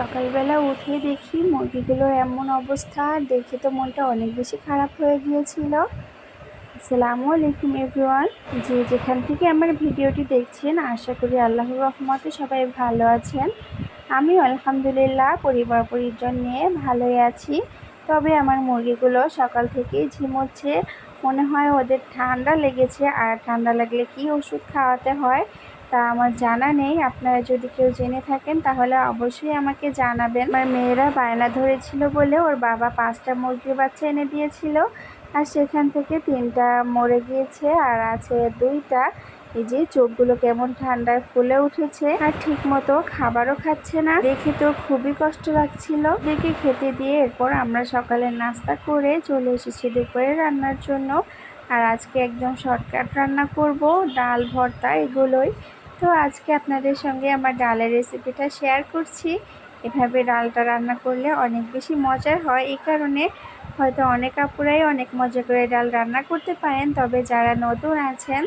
সকালবেলা উঠে দেখি মুরগিগুলোর এমন অবস্থা, দেখে তো মনটা অনেক বেশি খারাপ হয়ে গিয়েছিল। আসসালামু আলাইকুম এভরিওয়ান, যে যেখান থেকে আমার ভিডিওটি দেখছেন, আশা করি আল্লাহর রহমতে সবাই ভালো আছেন। আমি আলহামদুলিল্লাহ পরিবার পরিজন নিয়ে ভালোই আছি। তবে আমার মুরগিগুলো সকাল থেকেই ঝিমোচ্ছে, মনে হয় ওদের ঠান্ডা লেগেছে। আর ঠান্ডা লাগলে কি ওষুধ খাওয়াতে হয় তা আমার জানা নেই। আপনারা যদি কেউ জেনে থাকেন তাহলে অবশ্যই আমাকে জানাবেন। আমার মেয়েরা বায়না ধরেছিল বলে ওর বাবা 5টা মুরগির বাচ্চা এনে দিয়েছিল, আর সেখান থেকে 3টা মরে গিয়েছে আর আছে 2টা। এই যে চোখগুলো কেমন ঠান্ডায় ফুলে উঠেছে, আর ঠিক মতো খাবারও খাচ্ছে না। দেখে তো খুবই কষ্ট লাগছিল। দেখে খেতে দিয়ে এরপর আমরা সকালে নাস্তা করে চলে এসেছি দুপুরে রান্নার জন্য। আর আজকে একদম শর্টকাট রান্না করব, ডাল ভর্তা এগুলোই। তো আজকে আপনাদের সঙ্গে আমার ডালের রেসিপিটা শেয়ার করছি। এভাবে ডালটা রান্না করলে অনেক বেশি মজার হয়। এই কারণে হয়তো অনেক আপুরাই অনেক মজা করে ডাল রান্না করতে পারেন, তবে যারা নতুন আছেন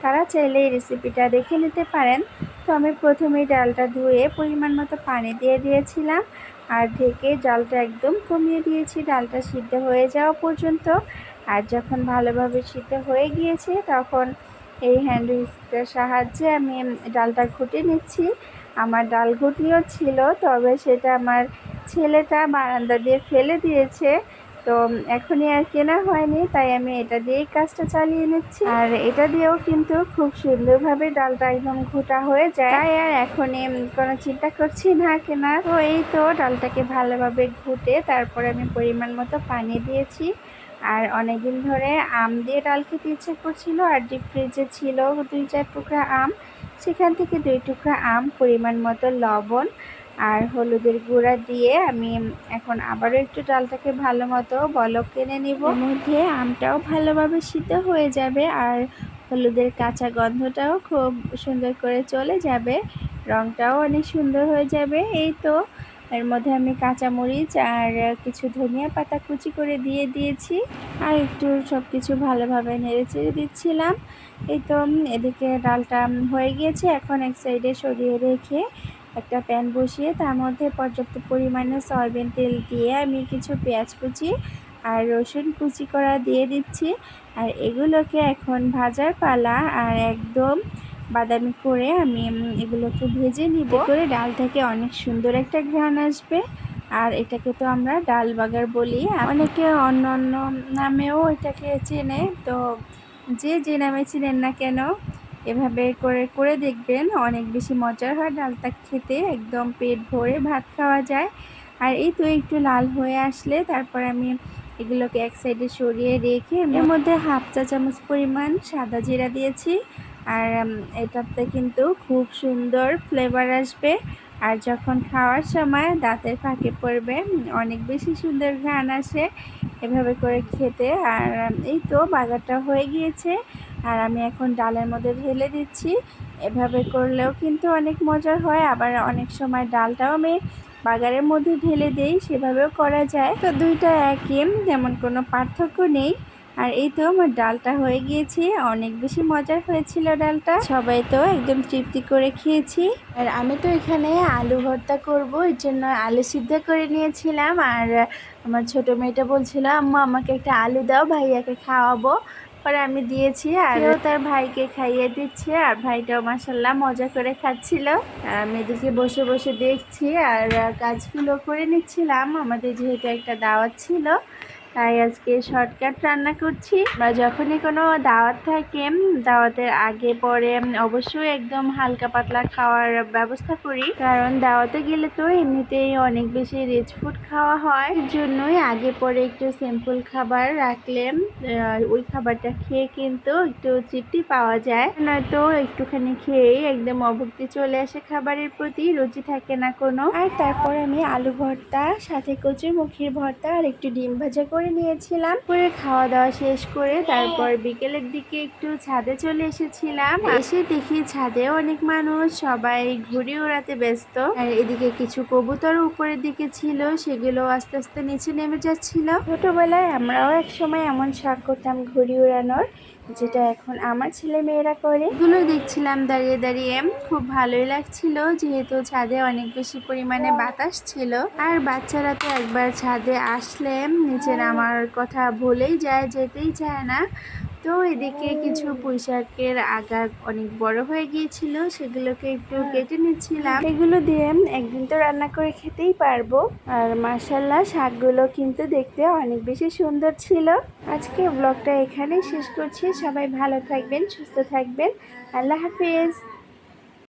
তারা চাইলে এই রেসিপিটা দেখে নিতে পারেন। তো আমি প্রথমেই ডালটা ধুয়ে পরিমাণ মতো পানি দিয়ে দিয়েছিলাম আর ঢেকে ডালটা একদম কমিয়ে দিয়েছি ডালটা সিদ্ধ হয়ে যাওয়া পর্যন্ত। আর যখন ভালোভাবে সিদ্ধ হয়ে গিয়েছে তখন এই হ্যান্ড হুইস্কের সাহায্যে আমি ডালটা ঘুটে নিচ্ছি। আমার ডাল ঘুটনিও ছিল, তবে সেটা আমার ছেলেটা বারান্দা দিয়ে ফেলে দিয়েছে। তো এখনই আর কেনা হয়নি, তাই আমি এটা দিয়েই কাজটা চালিয়ে নিচ্ছি। আর এটা দিয়েও কিন্তু খুব সুন্দরভাবে ডালটা একদম ঘুটা হয়ে যায়, তাই আর এখনই কোনো চিন্তা করছি না কেনা। তো এই তো ডালটাকে ভালোভাবে ঘুটে তারপরে আমি পরিমাণ মতো পানি দিয়েছি। আর অনেকদিন ধরে আম দিয়ে ডাল খেতে ইচ্ছে করছিল, আর ডিপ ফ্রিজে ছিল 2-4 টুকরা আম। সেখান থেকে 2 টুকরা আম, পরিমাণ মতো লবণ আর হলুদের গুঁড়া দিয়ে আমি এখন আবারও একটু ডালটাকে ভালো মতো বলক টেনে নিব। এর মধ্যে আমটাও ভালোভাবে সিদ্ধ হয়ে যাবে আর হলুদের কাঁচা গন্ধটাও খুব সুন্দর করে চলে যাবে, রঙটাও অনেক সুন্দর হয়ে যাবে। এই তো এর মধ্যে আমি কাঁচামরিচ আর কিছু ধনিয়া পাতা কুচি করে দিয়ে দিয়েছি, আর একটু সব কিছু ভালোভাবে নেড়ে চেড়ে দিচ্ছিলাম। এই তো এদিকে ডালটা হয়ে গিয়েছে। এখন এক সাইডে সরিয়ে রেখে একটা প্যান বসিয়ে তার মধ্যে পর্যাপ্ত পরিমাণে সয়াবিন তেল দিয়ে আমি কিছু পেঁয়াজ কুচি আর রসুন কুচি করা দিয়ে দিচ্ছি। আর এগুলোকে এখন ভাজার পালা, আর একদম বাদামি করে আমি এগুলোকে ভেজে নিব। করে ডাল থেকে অনেক সুন্দর একটা ঘ্রাণ আসবে। আর এটাকে তো আমরা ডাল বাগার বলি, অনেকে অন্য অন্য নামেও এটাকে চেনে। তো যে যে নামে চিনেন না কেন, এভাবে করে করে দেখবেন, অনেক বেশি মজার হয় ডালটা খেতে, একদম পেট ভরে ভাত খাওয়া যায়। আর এই তো একটু লাল হয়ে আসলে তারপর আমি এগুলোকে এক সাইডে সরিয়ে রেখে এর মধ্যে 1/2 চা চামচ পরিমাণ সাদা জিরা দিয়েছি। আর এটাতে কিন্তু খুব সুন্দর ফ্লেভার আসবে, আর যখন খাওয়ার সময় দাঁতের ফাঁকে পড়বে, অনেক বেশি সুন্দর ঘ্রাণ আসে এভাবে করে খেতে। আর এই তো বাগারটা হয়ে গিয়েছে, আর আমি এখন ডালের মধ্যে ঢেলে দিচ্ছি। এভাবে করলেও কিন্তু অনেক মজার হয়, আবার অনেক সময় ডালটাও আমি বাগারের মধ্যে ঢেলে দেই, সেভাবেও করা যায়। তো দুইটা একই, তেমন কোনো পার্থক্য নেই। আর এই তো আমার ডালটা হয়ে গিয়েছে, অনেক বেশি মজার হয়েছিল ডালটা, সবাই তো একদম তৃপ্তি করে খেয়েছি। আর আমি তো এখানে আলু ভর্তা করব, এর জন্য আলু সিদ্ধ করে নিয়েছিলাম। আর আমার ছোট মেয়েটা বলছিল, আম্মু আমাকে একটা আলু দাও, ভাইয়াকে খাওয়াবো। পরে আমি দিয়েছি, আর তার ভাইকে খাইয়ে দিচ্ছে, আর ভাইটাও মাশাআল্লাহ মজা করে খাচ্ছিল। আমি এদিকে বসে বসে দেখছি আর কাজগুলো করে নিচ্ছিলাম। আমাদের যেহেতু একটা দাওয়াত ছিল, তাই আজকে শর্টকাট রান্না করছি। বা যখনই কোনো দাওয়াত থাকে, দাওয়াতের আগে পরে অবশ্যই একদম হালকা পাতলা খাওয়ার ব্যবস্থা করি, কারণ দাওয়াতে গেলে তো এমনিতেই অনেক বেশি রিচ ফুড খাওয়া হয়। এর জন্যই আগে পরে একটু সিম্পল খাবার রাখলে ওই খাবারটা খেয়ে কিন্তু একটু তৃপ্তি পাওয়া যায়, নয়তো একটুখানি খেয়েই একদম অভুক্তি চলে আসে, খাবারের প্রতি রুচি থাকে না কোনো। আর তারপর আমি আলু ভর্তা, সাথে কচুরমুখির ভর্তা আর একটু ডিম ভাজা করে নিয়েছিলাম। করে খাওয়া দাওয়া শেষ করে তারপর বিকেলের দিকে একটু ছাদে চলে এসেছিলাম। এসে দেখি ছাদে অনেক মানুষ, সবাই ঘুড়ি ওড়াতে ব্যস্ত। আর এদিকে কিছু কবুতর উপরের দিকে ছিল, সেগুলো আস্তে আস্তে নিচে নেমে যাচ্ছিল। ছোটবেলায় আমরাও এক সময় এমন শখ করতাম ঘুড়ি ওড়ানোর, যেটা এখন আমার ছেলে মেয়েরা করে। এগুলো দেখছিলাম দাঁড়িয়ে দাঁড়িয়ে, খুব ভালোই লাগছিল যেহেতু ছাদে অনেক বেশি পরিমাণে বাতাস ছিল। আর বাচ্চারা তো একবার ছাদে আসলে নিচে নামার কথা ভুলেই যায়, যেতেই চায় না। তো এদিকে কিছু পুঁইশাকের আগা অনেক বড় হয়ে গিয়েছিল, সেগুলোকে একটু কেটে নিচ্ছিলাম। এগুলো দিয়ে একদিন তো রান্না করে খেতেই পারবো। আর মাশাআল্লাহ শাকগুলো কিন্তু দেখতে অনেক বেশি সুন্দর ছিল। আজকে ব্লগটা এখানেই শেষ করছি। সবাই ভালো থাকবেন, সুস্থ থাকবেন। আল্লাহ হাফেজ।